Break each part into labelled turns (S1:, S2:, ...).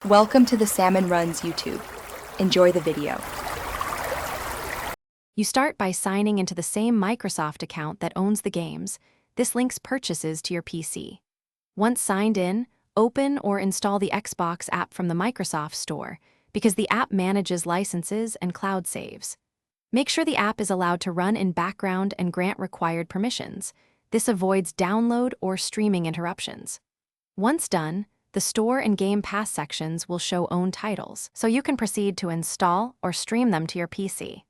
S1: Welcome to the Salmon Runs YouTube. Enjoy the video.
S2: You start by signing into the same Microsoft account that owns the games. This links purchases to your PC. Once signed in, open or install the Xbox app from the Microsoft Store, because the app manages licenses and cloud saves. Make sure the app is allowed to run in background and grant required permissions. This avoids download or streaming interruptions. Once done, the Store and Game Pass sections will show own titles, so you can proceed to install or stream them to your PC.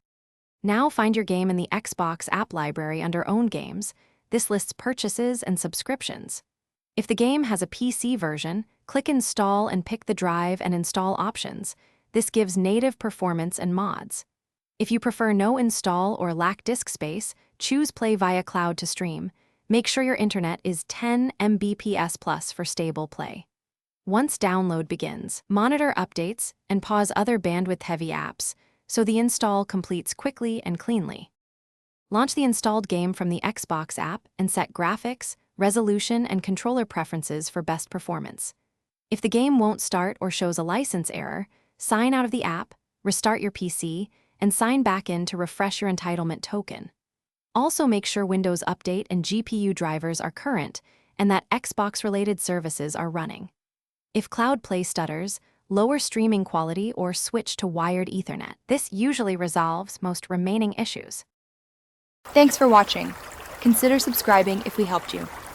S2: Now find your game in the Xbox app library under Own Games. This lists purchases and subscriptions. If the game has a PC version, click Install and pick the drive and install options. This gives native performance and mods. If you prefer no install or lack disk space, choose Play via Cloud to stream. Make sure your internet is 10 Mbps plus for stable play. Once download begins, monitor updates and pause other bandwidth-heavy apps, so the install completes quickly and cleanly. Launch the installed game from the Xbox app and set graphics, resolution, and controller preferences for best performance. If the game won't start or shows a license error, sign out of the app, restart your PC, and sign back in to refresh your entitlement token. Also make sure Windows Update and GPU drivers are current and that Xbox-related services are running. If Cloud Play stutters, lower streaming quality or switch to wired Ethernet. This usually resolves most remaining issues.
S1: Thanks for watching. Consider subscribing if we helped you.